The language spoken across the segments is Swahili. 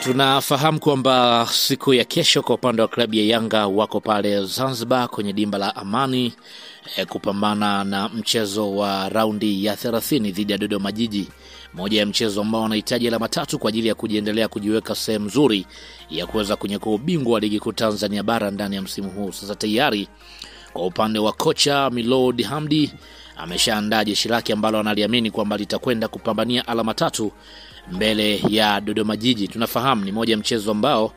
Tunafahamu kwamba siku ya kesho kwa upande wa klabu ya Yanga wako pale Zanzibar kwenye dimba la Amani kupambana na mchezo wa raundi ya 30 dhidi ya Dodoma Jiji. Moja ya mchezo ambao wanahitaji alama 3 kwa ajili ya kujiendelea kujiweka sehemu nzuri ya kuweza kunyakua ubingwa wa ligi kuu Tanzania bara ndani ya msimu huu. Sasa tayari kwa upande wa kocha Miloud Hamdi ameshaandaa jeshi lake ambalo analiamini kwamba litakwenda kupambania alama 3 mbele ya Dodoma Jiji. Tunafahamu ni moja mchezo ambao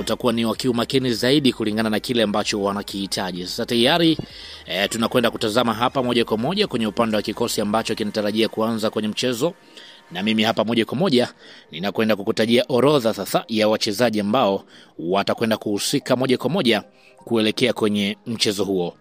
utakuwa ni wa kiumakini zaidi kulingana na kile ambacho wanakihitaji. Sasa tayari tunakwenda kutazama hapa moja kwa moja kwenye upande wa kikosi ambacho kinatarajia kuanza kwenye mchezo, na mimi hapa moja kwa moja ninakwenda kukutajia orodha sasa ya wachezaji ambao watakwenda kuhusika moja kwa moja kuelekea kwenye mchezo huo.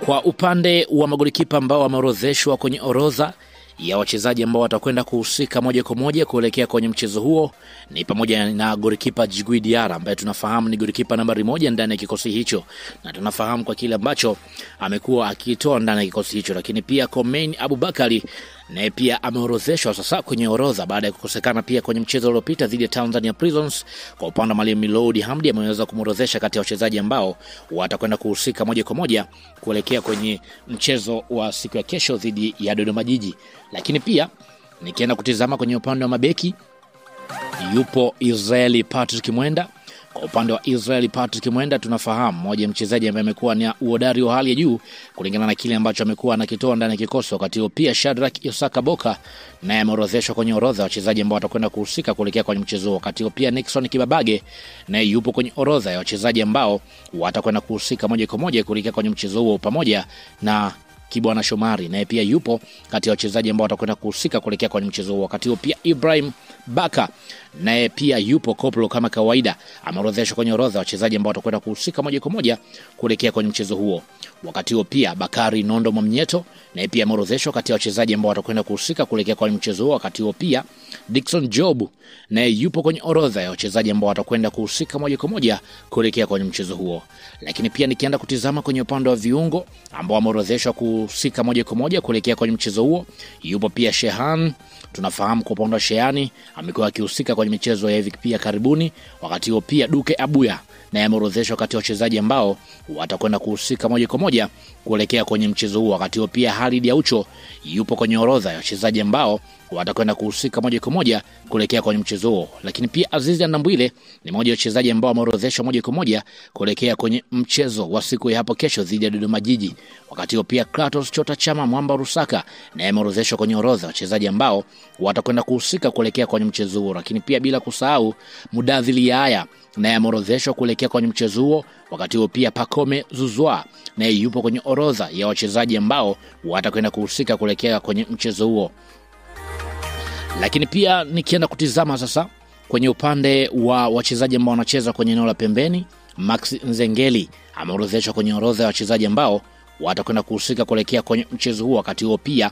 Kwa upande wa magolikipa ambao wameorodheshwa kwenye orodha ya wachezaji ambao watakwenda kuhusika moja kwa moja kuelekea kwenye mchezo huo ni pamoja na golikipa Djigui Diarra ambaye tunafahamu ni golikipa nambari 1 ndani ya kikosi hicho, na tunafahamu kwa kile ambacho amekuwa akitoa ndani ya kikosi hicho. Lakini pia Komein Abubakari naye pia ameorodheshwa sasa kwenye orodha baada ya kukosekana pia kwenye mchezo uliopita dhidi ya Tanzania Prisons. Kwa upande wa Mwalimu Miloud Hamdi ameweza kumorodhesha kati ya wachezaji ambao watakwenda kuhusika moja kwa moja kuelekea kwenye mchezo wa siku ya kesho dhidi ya Dodoma Jiji. Lakini pia nikienda kutizama kwenye upande wa mabeki, yupo Israeli Patrick Mwenda. Kwa upande wa Israeli Patrick Mwenda tunafahamu mmoja mchezaji ambaye amekuwa ni uhodari wa hali ya juu kulingana na kile ambacho amekuwa anakitoa ndani ya kikosi. Wakati huo pia Shadrack Isaka Boka naye ameorodheshwa kwenye orodha wachezaji ambao watakwenda kuhusika kuelekea kwenye mchezo. Wakati huo pia Nixon Kibabage naye yupo kwenye orodha ya wachezaji ambao watakwenda kuhusika moja kwa moja kuelekea kwenye mchezo huo, pamoja na Kibwana Shomari naye pia yupo kati ya wachezaji ambao watakwenda kuhusika kuelekea kwenye mchezo huo. Wakati huo pia Ibrahim Baka naye pia yupo koplo kama kawaida, ameorodheshwa kwenye orodha wachezaji ambao watakwenda kuhusika moja kwa moja kuelekea kwenye mchezo huo. Wakati huo pia Bakari Nondo Mwamnyeto naye pia ameorodheshwa kati ya wachezaji ambao watakwenda kuhusika kuelekea kwenye mchezo huo. Wakati huo pia Dickson Job naye yupo kwenye orodha ya wachezaji ambao watakwenda kuhusika moja kwa moja kuelekea kwenye mchezo huo. Lakini pia nikienda kutizama kwenye upande wa viungo ambao wameorodheshwa kuhusika moja kwa moja kuelekea kwenye mchezo huo, yupo pia Shehan. Tunafahamu kwa upande wa Shehani amekuwa akihusika kwenye michezo ya hivi pia karibuni. Wakati huo pia Duke Abuya na ameorodheshwa kati ya wachezaji ambao watakwenda kuhusika moja kwa moja kuelekea kwenye mchezo huo. Wakati huo pia Halid Aucho yupo kwenye orodha ya wachezaji ambao watakwenda kuhusika moja kwa moja kuelekea kwenye mchezo huo. Lakini pia Azizi Ndambwile ni mmoja wa wachezaji ambao wameorodheshwa moja kwa moja kuelekea kwenye mchezo wa siku ya hapo kesho dhidi ya Dodoma Jiji. Wakati huo pia Kratos Chota Chama Mwamba Rusaka na ameorodheshwa kwenye orodha wachezaji ambao watakwenda kuhusika kuelekea kwenye mchezo huo. Lakini pia bila kusahau Mudathili Yahya na ameorodheshwa kuelekea kwenye mchezo huo. Wakati huo pia Pacome Zouzoua na yupo kwenye orodha ya wachezaji ambao watakwenda kuhusika kuelekea kwenye mchezo huo. Lakini pia nikienda kutizama sasa kwenye upande wa wachezaji ambao wanacheza kwenye eneo la pembeni, Max Nzengeli ameorodheshwa kwenye orodha ya wachezaji ambao watakwenda kuhusika kuelekea kwenye mchezo huo. Wakati huo pia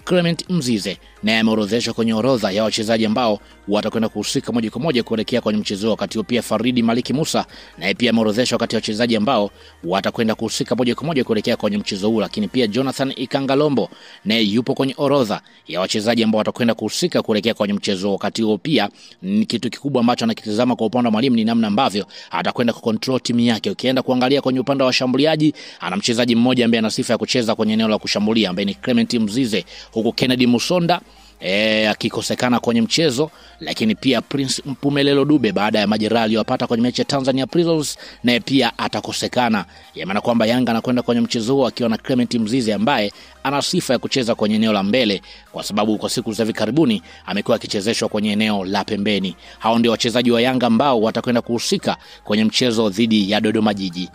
Clement Mzize naye ameorodheshwa kwenye orodha ya wachezaji ambao watakwenda kuhusika moja kwa moja kuelekea kwenye mchezo. Wakati huo pia Faridi Maliki Musa naye pia ameorodheshwa kati ya wachezaji ambao watakwenda kuhusika moja kwa moja kuelekea kwenye mchezo huu. Lakini pia Jonathan Ikangalombo naye yupo kwenye orodha ya wachezaji ambao watakwenda kuhusika kuelekea kwenye mchezo. Wakati huo pia ni kitu kikubwa ambacho anakitazama kwa upande wa mwalimu ni namna ambavyo atakwenda kucontrol timu yake. Ukienda kuangalia kwenye upande wa washambuliaji, ana mchezaji mmoja ambaye ana sifa ya kucheza kwenye eneo la kushambulia ambaye ni Clement Mzize, huko Kennedy Musonda akikosekana kwenye mchezo. Lakini pia Prince Mpumelelo Dube baada ya majeraha aliyopata kwenye mechi ya Tanzania Prisons naye pia atakosekana. Maana kwamba Yanga anakwenda kwenye mchezo huo akiwa na Clement Mzize ambaye ana sifa ya kucheza kwenye eneo la mbele, kwa sababu kwa siku za hivi karibuni amekuwa akichezeshwa kwenye eneo la pembeni. Hao ndio wachezaji wa Yanga ambao watakwenda kuhusika kwenye mchezo dhidi ya Dodoma Jiji.